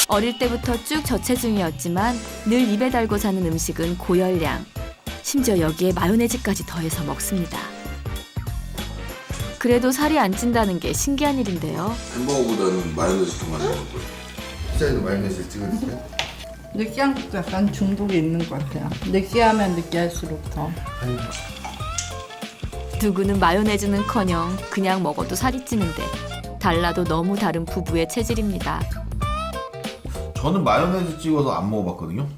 어릴 때부터 쭉 저체중이었지만 늘 입에 달고 사는 음식은 고열량. 심지어 여기에 마요네즈까지 더해서 먹습니다. 그래도 살이 안 찐다는 게 신기한 일인데요. 햄버거보다는 마요네즈 더 많이 먹어요. 피자에도 마요네즈 찍어드세요? 느끼한 것도 약간 중독이 있는 것 같아요. 느끼하면 느끼할수록 더. 두구는 마요네즈는커녕 그냥 먹어도 살이 찌는데 달라도 너무 다른 부부의 체질입니다. 저는 마요네즈 찍어서 안 먹어봤거든요.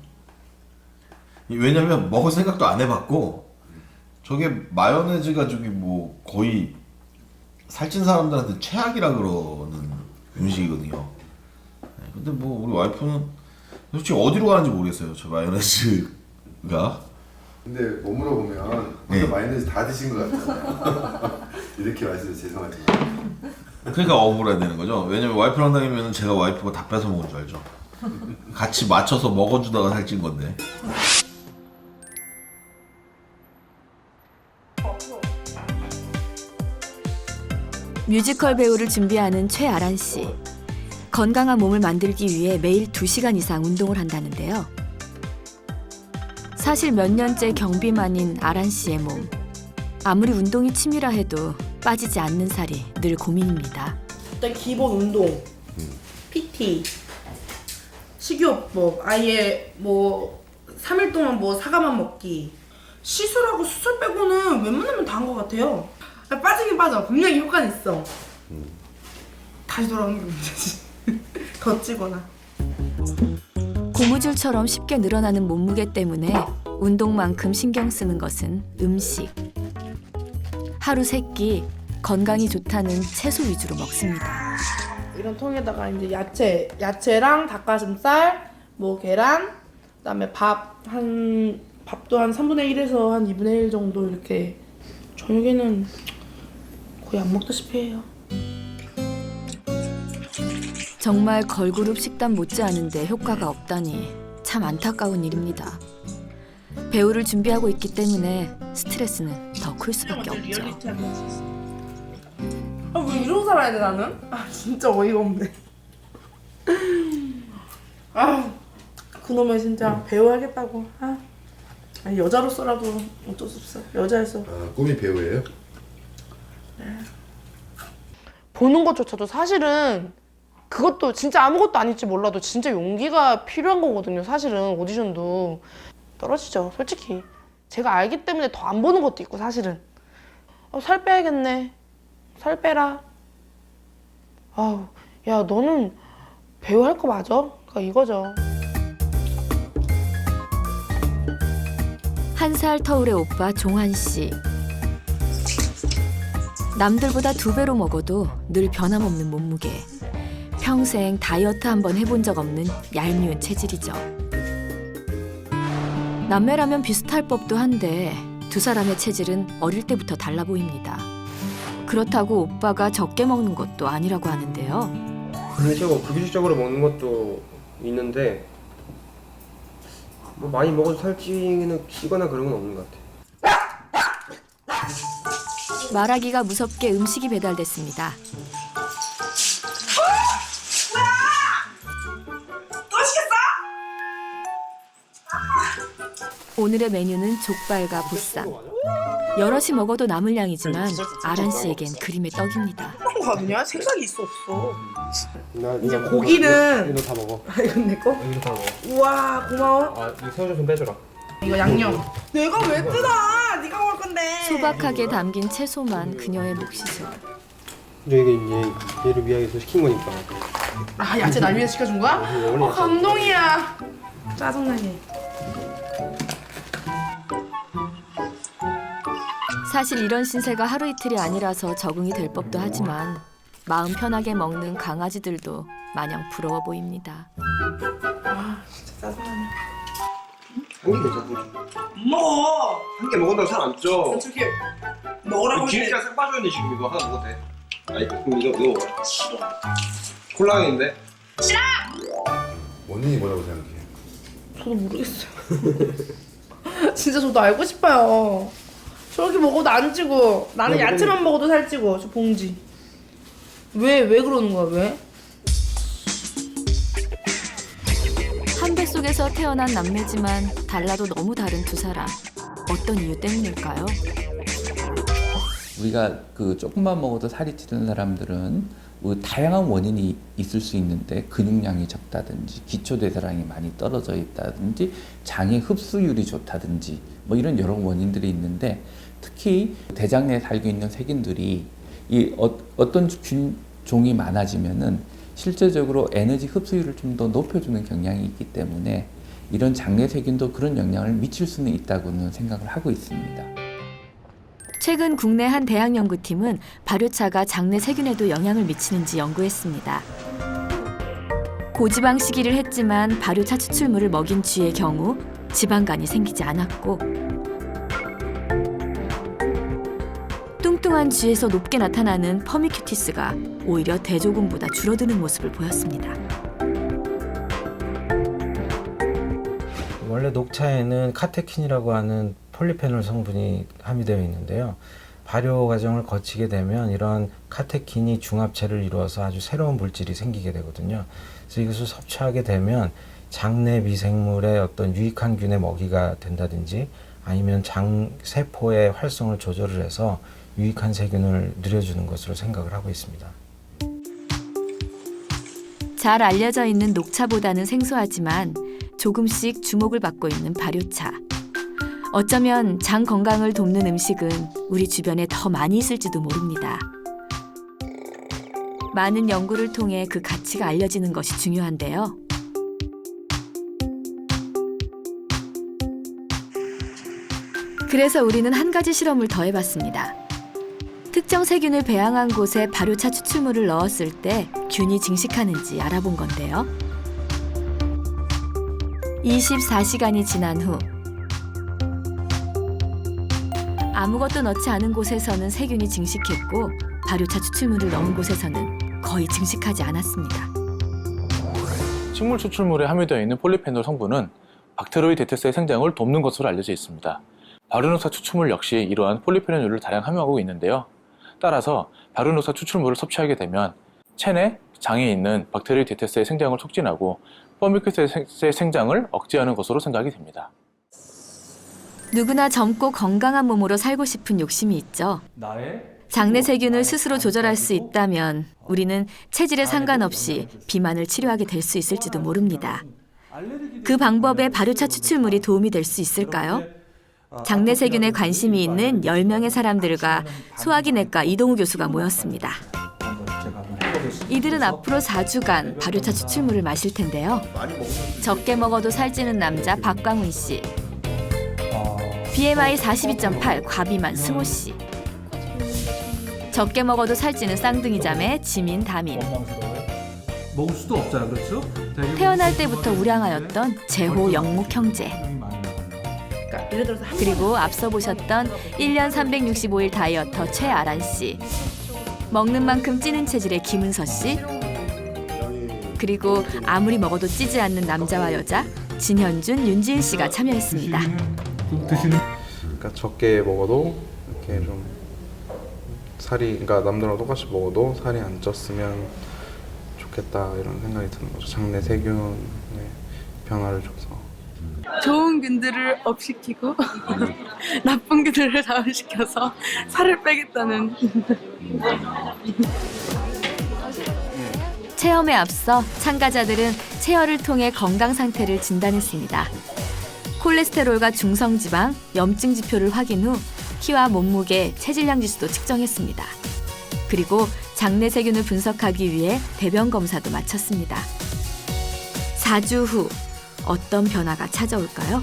왜냐면 먹을 생각도 안 해봤고 저게 마요네즈가 저기 뭐 거의 살찐 사람들한테 최악이라 그러는 음식이거든요. 근데 뭐 우리 와이프는 솔직히 어디로 가는지 모르겠어요. 저 마요네즈가. 근데 뭐 물어보면 네. 마요네즈 다 드신 것 같아요. 이렇게 말씀해서 죄송하지만. 그러니까 억울해야 되는 거죠. 왜냐면 와이프랑 다니면 제가 와이프가 다 뺏어 먹은 줄 알죠. 같이 맞춰서 먹어주다가 살찐 건데. 뮤지컬 배우를 준비하는 최아란 씨. 건강한 몸을 만들기 위해 매일 2시간 이상 운동을 한다는데요. 사실 몇 년째 경비만인 아란 씨의 몸. 아무리 운동이 취미라 해도 빠지지 않는 살이 늘 고민입니다. 일단 기본 운동, PT, 식이요법, 아예 뭐 3일 동안 뭐 사과만 먹기. 시술하고 수술 빼고는 웬만하면 다 한 것 같아요. 빠지긴 빠져. 분명히 효과는 있어. 다시 돌아오는 게 문제지. 더 찌거나. 고무줄처럼 쉽게 늘어나는 몸무게 때문에 운동만큼 신경 쓰는 것은 음식. 하루 3끼 건강이 좋다는 채소 위주로 먹습니다. 이런 통에다가 이제 야채랑 닭가슴살, 뭐 계란, 그다음에 밥도 한 3분의 1에서 한 2분의 1 정도 이렇게. 저녁에는 거의 안 먹다시피 해요. 정말 걸그룹 식단 못지않은데 효과가 없다니 참 안타까운 일입니다. 배우를 준비하고 있기 때문에 스트레스는 더 클 수밖에 없죠. 아, 왜 이러고 살아야 돼 나는? 아 진짜 어이가 없네. 아 그놈의 진짜 배우 하겠다고. 아니, 여자로서라도 어쩔 수 없어. 여자에서. 꿈이 배우예요? 보는 것조차도 사실은 그것도 진짜 아무것도 아닐지 몰라도 진짜 용기가 필요한 거거든요. 사실은 오디션도 떨어지죠. 솔직히 제가 알기 때문에 더 안 보는 것도 있고 사실은. 살 빼야겠네. 살 빼라. 아우 야 너는 배우 할 거 맞아? 그러니까 이거죠. 1살 터울의 오빠 종환 씨. 남들보다 2배로 먹어도 늘 변함없는 몸무게. 평생 다이어트 한번 해본 적 없는 얄미운 체질이죠. 남매라면 비슷할 법도 한데 두 사람의 체질은 어릴 때부터 달라 보입니다. 그렇다고 오빠가 적게 먹는 것도 아니라고 하는데요. 불규칙적으로 먹는 것도 있는데 뭐 많이 먹어도 찌거나 그런 건 없는 것 같아요. 말하기가 무섭게 음식이 배달됐습니다. 오늘의 메뉴는 족발과 보쌈. 여럿이 먹어도 남을 양이지만 아란 씨에겐 그림의 떡입니다. 그런 거 아니야? 생각이 있어 없어. 이제 고기는 이거 다 먹어. 아 이건 내 거? 이거 다 먹어. 우와 고마워. 이 새우젓 좀 빼줘라. 이거 양념. 내가 왜 뜯어? 네가 먹을 건데. 소박하게 담긴 채소만 그녀의 몫이죠. 이게 얘를 위하여서 시킨 거니까. 아 야채 날 위해 시켜준 거야? 원래 감동이야. 짜증나게. 사실 이런 신세가 하루 이틀이 아니라서 적응이 될 법도 하지만 마음 편하게 먹는 강아지들도 마냥 부러워 보입니다. 아 진짜 짜증나네. 한 개 괜찮아. 먹어. 한 개 먹은다고 살 안 쪄. 저렇게 먹으라고 기름기가 싹 빠져있네 지금 이거 하나 먹어도 돼. 아니 그럼 이거 먹어. 싫어. 콜라겐인데. 원인이 뭐라고 생각해요? 저도 모르겠어요. 진짜 저도 알고 싶어요. 저렇게 먹어도 안 찌고 나는 야채만 먹어도 살찌고 저 봉지. 왜 그러는 거야 왜? 혈액 속에서 태어난 남매지만 달라도 너무 다른 두 사람. 어떤 이유 때문일까요? 우리가 그 조금만 먹어도 살이 찌는 사람들은 뭐 다양한 원인이 있을 수 있는데 근육량이 적다든지 기초대사량이 많이 떨어져 있다든지 장의 흡수율이 좋다든지 뭐 이런 여러 원인들이 있는데 특히 대장 내에 살고 있는 세균들이 이 어떤 종이 많아지면은 실제적으로 에너지 흡수율을 좀 더 높여주는 경향이 있기 때문에 이런 장내 세균도 그런 영향을 미칠 수는 있다고는 생각을 하고 있습니다. 최근 국내 한 대학 연구팀은 발효차가 장내 세균에도 영향을 미치는지 연구했습니다. 고지방 시기를 했지만 발효차 추출물을 먹인 쥐의 경우 지방간이 생기지 않았고 뚱뚱한 쥐에서 높게 나타나는 퍼미큐티스가 오히려 대조군보다 줄어드는 모습을 보였습니다. 원래 녹차에는 카테킨이라고 하는 폴리페놀 성분이 함유되어 있는데요. 발효 과정을 거치게 되면 이런 카테킨이 중합체를 이루어서 아주 새로운 물질이 생기게 되거든요. 그래서 이것을 섭취하게 되면 장내 미생물의 어떤 유익한 균의 먹이가 된다든지 아니면 장 세포의 활성을 조절을 해서 유익한 세균을 늘려주는 것으로 생각을 하고 있습니다. 잘 알려져 있는 녹차보다는 생소하지만 조금씩 주목을 받고 있는 발효차. 어쩌면 장 건강을 돕는 음식은 우리 주변에 더 많이 있을지도 모릅니다. 많은 연구를 통해 그 가치가 알려지는 것이 중요한데요. 그래서 우리는 한 가지 실험을 더 해봤습니다. 특정 세균을 배양한 곳에 발효차 추출물을 넣었을 때 균이 증식하는지 알아본 건데요. 24시간이 지난 후 아무것도 넣지 않은 곳에서는 세균이 증식했고 발효차 추출물을 넣은 곳에서는 거의 증식하지 않았습니다. 식물 추출물에 함유되어 있는 폴리페놀 성분은 박테로이데테스의 생장을 돕는 것으로 알려져 있습니다. 발효녹차 추출물 역시 이러한 폴리페놀을 다량 함유하고 있는데요. 따라서 발효녹차 추출물을 섭취하게 되면 체내 장에 있는 박테로이데테스의 생장을 촉진하고 퍼미큐티스의 생장을 억제하는 것으로 생각이 됩니다. 누구나 젊고 건강한 몸으로 살고 싶은 욕심이 있죠. 장내 세균을 스스로 조절할 수 있다면 우리는 체질에 상관없이 비만을 치료하게 될 수 있을지도 모릅니다. 그 방법에 발효차 추출물이 도움이 될 수 있을까요? 장내 세균에 관심이 있는 10명의 사람들과 소화기내과 이동우 교수가 모였습니다. 이들은 앞으로 4주간 발효차 추출물을 마실 텐데요. 적게 먹어도 살찌는 남자 박광훈 씨, BMI 42.8 과비만 승호 씨, 적게 먹어도 살찌는 쌍둥이 자매 지민 다민, 먹을 수도 없잖아, 그렇죠? 태어날 때부터 우량하였던 재호 영목 형제, 그리고 앞서 보셨던 1년 365일 다이어터 최아란 씨, 먹는 만큼 찌는 체질의 김은서 씨, 그리고 아무리 먹어도 찌지 않는 남자와 여자 진현준, 윤지은 씨가 참여했습니다. 그러니까 적게 먹어도 이렇게 좀 살이, 그러니까 남들랑 똑같이 먹어도 살이 안 쪘으면 좋겠다 이런 생각이 드는 거죠. 장내 세균의 변화를 줘서. 좋은 균들을 업시키고 나쁜 균들을 다운시켜서 살을 빼겠다는. 체험에 앞서 참가자들은 체열을 통해 건강 상태를 진단했습니다. 콜레스테롤과 중성지방, 염증 지표를 확인 후 키와 몸무게, 체질량 지수도 측정했습니다. 그리고 장내 세균을 분석하기 위해 대변 검사도 마쳤습니다. 4주 후 어떤 변화가 찾아올까요?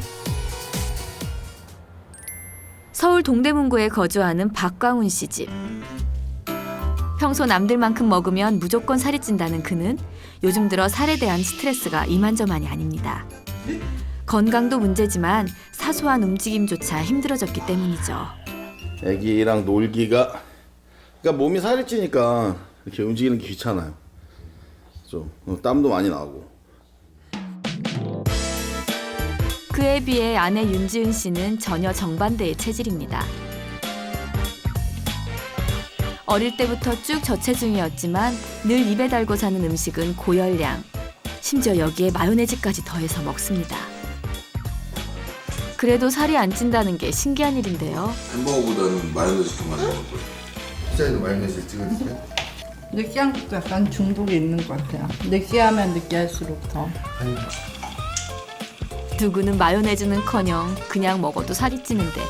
서울 동대문구에 거주하는 박광훈 씨 집. 평소 남들만큼 먹으면 무조건 살이 찐다는 그는 요즘 들어 살에 대한 스트레스가 이만저만이 아닙니다. 건강도 문제지만 사소한 움직임조차 힘들어졌기 때문이죠. 애기랑 놀기가, 그러니까 몸이 살이 찌니까 이렇게 움직이는 게 귀찮아요. 좀 땀도 많이 나고. 그에 비해 아내 윤지은 씨는 전혀 정반대의 체질입니다. 어릴 때부터 쭉 저체중이었지만 늘 입에 달고 사는 음식은 고열량. 심지어 여기에 마요네즈까지 더해서 먹습니다. 그래도 살이 안 찐다는 게 신기한 일인데요. 햄버거보다는 마요네즈 더 많이 먹을 거예요. 피자에도 마요네즈를 찍어 드세요? 느끼한 것도 약간 중독이 있는 것 같아요. 느끼하면 느끼할수록 더. 누구는 마요네즈는커녕 그냥 먹어도 살이 찌는데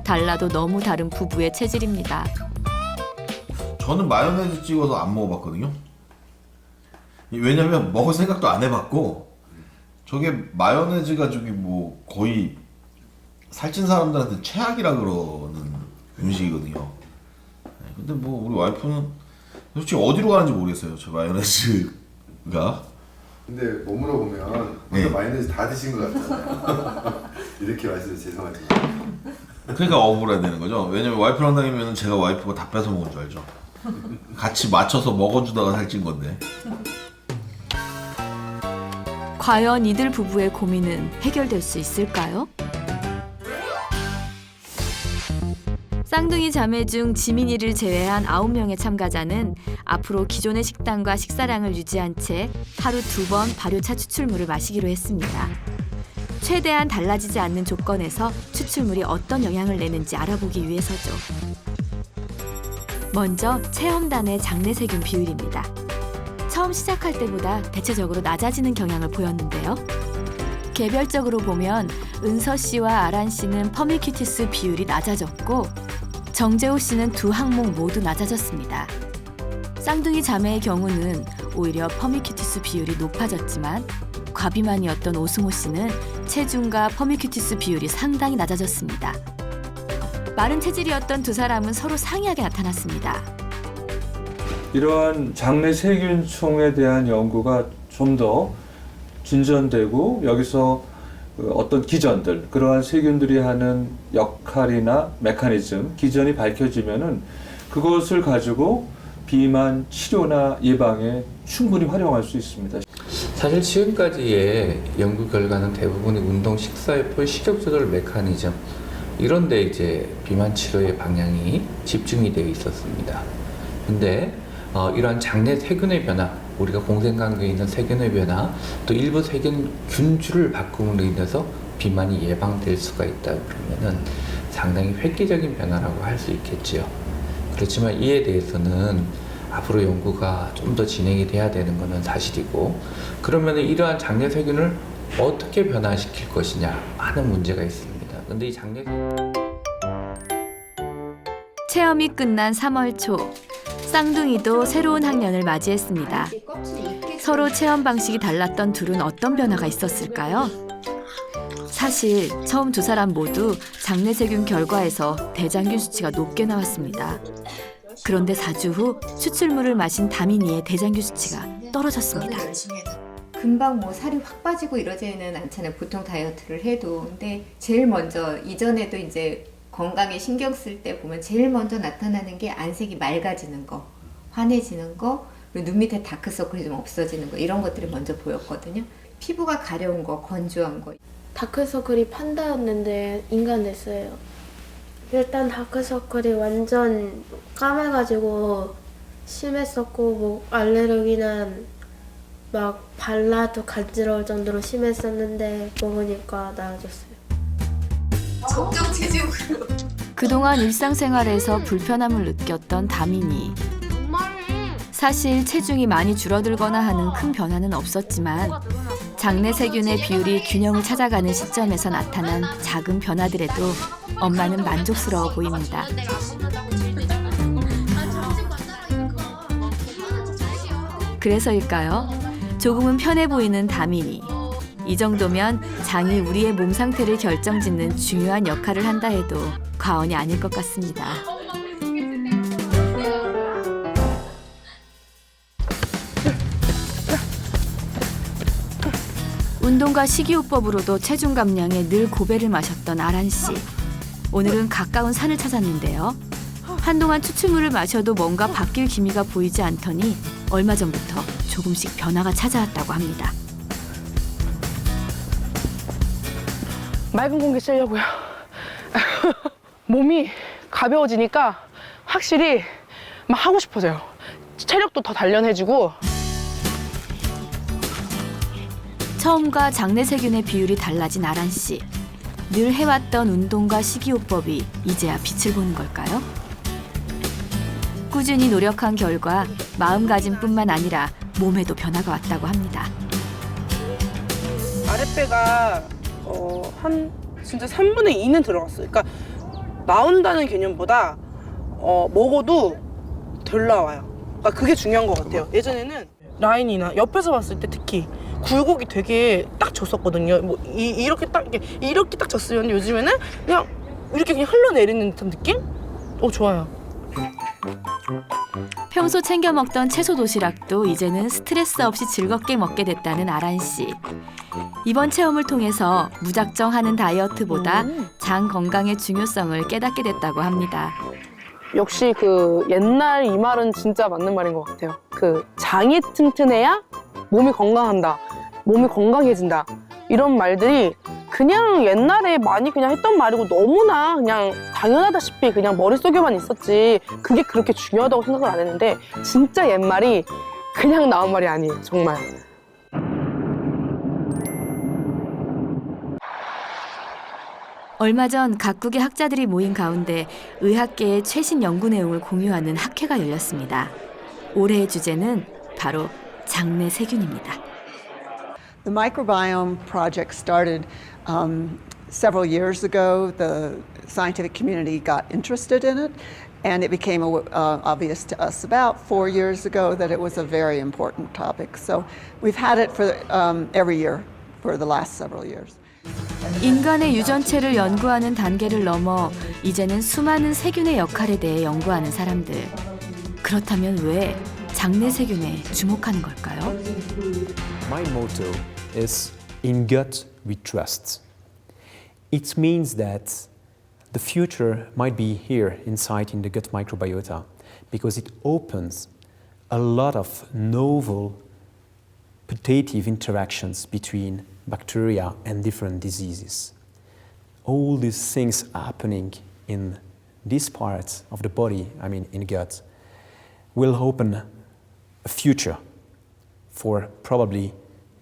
달라도 너무 다른 부부의 체질입니다. 저는 마요네즈 찍어서 안 먹어봤거든요. 왜냐면 먹을 생각도 안 해봤고 저게 마요네즈가 저기 뭐 거의 살찐 사람들한테 최악이라 그러는 음식이거든요. 근데 뭐 우리 와이프는 솔직히 어디로 가는지 모르겠어요. 저 마요네즈가. 근데 뭐 물어보면 혼자 마요네즈 다 드신 것 같잖아요. 이렇게 말씀해서 죄송하지만. 그러니까 억울해야 되는 거죠. 왜냐면 와이프랑 다니면 제가 와이프가 다 뺏어 먹은 줄 알죠. 같이 맞춰서 먹어주다가 살찐 건데. 과연 이들 부부의 고민은 해결될 수 있을까요? 쌍둥이 자매 중 지민이를 제외한 9명의 참가자는 앞으로 기존의 식단과 식사량을 유지한 채 하루 2번 발효차 추출물을 마시기로 했습니다. 최대한 달라지지 않는 조건에서 추출물이 어떤 영향을 내는지 알아보기 위해서죠. 먼저 체험단의 장내 세균 비율입니다. 처음 시작할 때보다 대체적으로 낮아지는 경향을 보였는데요. 개별적으로 보면 은서 씨와 아란 씨는 퍼미큐티스 비율이 낮아졌고 정재호 씨는 두 항목 모두 낮아졌습니다. 쌍둥이 자매의 경우는 오히려 퍼미큐티스 비율이 높아졌지만 과비만이었던 오승호 씨는 체중과 퍼미큐티스 비율이 상당히 낮아졌습니다. 마른 체질이었던 두 사람은 서로 상이하게 나타났습니다. 이러한 장내 세균총에 대한 연구가 좀 더 진전되고 여기서 어떤 기전들, 그러한 세균들이 하는 역할이나 메커니즘, 기전이 밝혀지면은 그것을 가지고 비만 치료나 예방에 충분히 활용할 수 있습니다. 사실 지금까지의 연구 결과는 대부분이 운동, 식사의 식욕 조절 메커니즘 이런데 이제 비만 치료의 방향이 집중이 되어 있었습니다. 근데 이러한 장내 세균의 변화, 우리가 공생관계에 있는 세균의 변화, 또 일부 세균 균주를 바꿈으로 인해서 비만이 예방될 수가 있다 그러면은 상당히 획기적인 변화라고 할 수 있겠지요. 그렇지만 이에 대해서는 앞으로 연구가 좀 더 진행이 돼야 되는 것은 사실이고, 그러면 이러한 장내 세균을 어떻게 변화시킬 것이냐 하는 문제가 있습니다. 근데 이 장내 체험이 끝난 3월 초, 쌍둥이도 새로운 학년을 맞이했습니다. 서로 체험 방식이 달랐던 둘은 어떤 변화가 있었을까요? 사실 처음 두 사람 모두 장내 세균 결과에서 대장균 수치가 높게 나왔습니다. 그런데 4주 후 추출물을 마신 다민이의 대장균 수치가 떨어졌습니다. 금방 뭐 살이 확 빠지고 이러지는 않잖아요. 보통 다이어트를 해도. 근데 제일 먼저 이전에도 이제 건강에 신경 쓸 때 보면 제일 먼저 나타나는 게 안색이 맑아지는 거, 환해지는 거, 그리고 눈 밑에 다크서클이 좀 없어지는 거, 이런 것들이 먼저 보였거든요. 피부가 가려운 거, 건조한 거. 다크서클이 판다였는데 인간 됐어요. 일단 다크서클이 완전 까매가지고 심했었고, 뭐 알레르기나 막 발라도 간지러울 정도로 심했었는데 먹으니까 나아졌어요. 정정 체중으로. 그동안 일상생활에서 불편함을 느꼈던 다민이. 사실 체중이 많이 줄어들거나 하는 큰 변화는 없었지만 장내 세균의 비율이 균형을 찾아가는 시점에서 나타난 작은 변화들에도 엄마는 만족스러워 보입니다. 그래서일까요? 조금은 편해 보이는 다민이. 이 정도면 장이 우리의 몸 상태를 결정짓는 중요한 역할을 한다 해도 과언이 아닐 것 같습니다. 운동과 식이요법으로도 체중 감량에 늘 고배를 마셨던 아란 씨. 오늘은 가까운 산을 찾았는데요. 한동안 추출물을 마셔도 뭔가 바뀔 기미가 보이지 않더니 얼마 전부터 조금씩 변화가 찾아왔다고 합니다. 맑은 공기 쐬려고요. 몸이 가벼워지니까 확실히 막 하고 싶어져요. 체력도 더 단련해지고. 처음과 장내 세균의 비율이 달라진 아란 씨. 늘 해왔던 운동과 식이요법이 이제야 빛을 보는 걸까요? 꾸준히 노력한 결과 마음가짐뿐만 아니라 몸에도 변화가 왔다고 합니다. 아랫배가 한 진짜 3분의 2는 들어갔어요. 그러니까 나온다는 개념보다 먹어도 덜 나와요. 그러니까 그게 중요한 것 같아요. 예전에는 라인이나 옆에서 봤을 때 특히 굴곡이 되게 딱 졌었거든요. 뭐 이렇게 딱 졌으면 요즘에는 그냥 이렇게 그냥 흘러내리는 듯한 느낌? 좋아요. 평소 챙겨 먹던 채소 도시락도 이제는 스트레스 없이 즐겁게 먹게 됐다는 아란 씨. 이번 체험을 통해서 무작정 하는 다이어트보다 장 건강의 중요성을 깨닫게 됐다고 합니다. 역시 그 옛날 이 말은 진짜 맞는 말인 것 같아요. 그 장이 튼튼해야 몸이 건강한다. 몸이 건강해진다. 이런 말들이 그냥 옛날에 많이 그냥 했던 말이고 너무나 그냥 당연하다시피 그냥 머릿속에만 있었지 그게 그렇게 중요하다고 생각을 안 했는데 진짜 옛말이 그냥 나온 말이 아니에요. 정말. 얼마 전 각국의 학자들이 모인 가운데 의학계의 최신 연구 내용을 공유하는 학회가 열렸습니다. 올해의 주제는 바로 장내 세균입니다. The microbiome project started several years ago. The scientific community got interested in it, and it became obvious to us about 4 years ago that it was a very important topic. So we've had it for every year for the last several years. 인간의 유전체를 연구하는 단계를 넘어 이제는 수많은 세균의 역할에 대해 연구하는 사람들. 그렇다면 왜 장내 세균에 주목하는 걸까요? My motto is in gut we trust. It means that the future might be here inside in the gut microbiota because it opens a lot of novel putative interactions between bacteria and different diseases. All these things happening in this part of the body, I mean in gut, will open a future for probably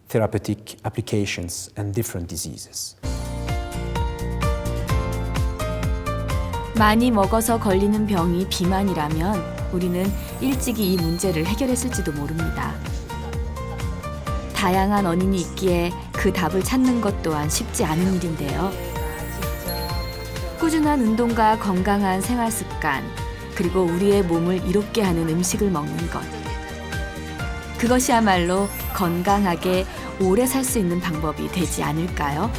therapeutic applications and different diseases. 많이 먹어서 걸리는 병이 비만이라면 우리는 일찍이 이 문제를 해결했을지도 모릅니다. 다양한 원인이 있기에 그 답을 찾는 것 또한 쉽지 않은 일인데요. 꾸준한 운동과 건강한 생활 습관, 그리고 우리의 몸을 이롭게 하는 음식을 먹는 것. 그것이야말로 건강하게 오래 살 수 있는 방법이 되지 않을까요?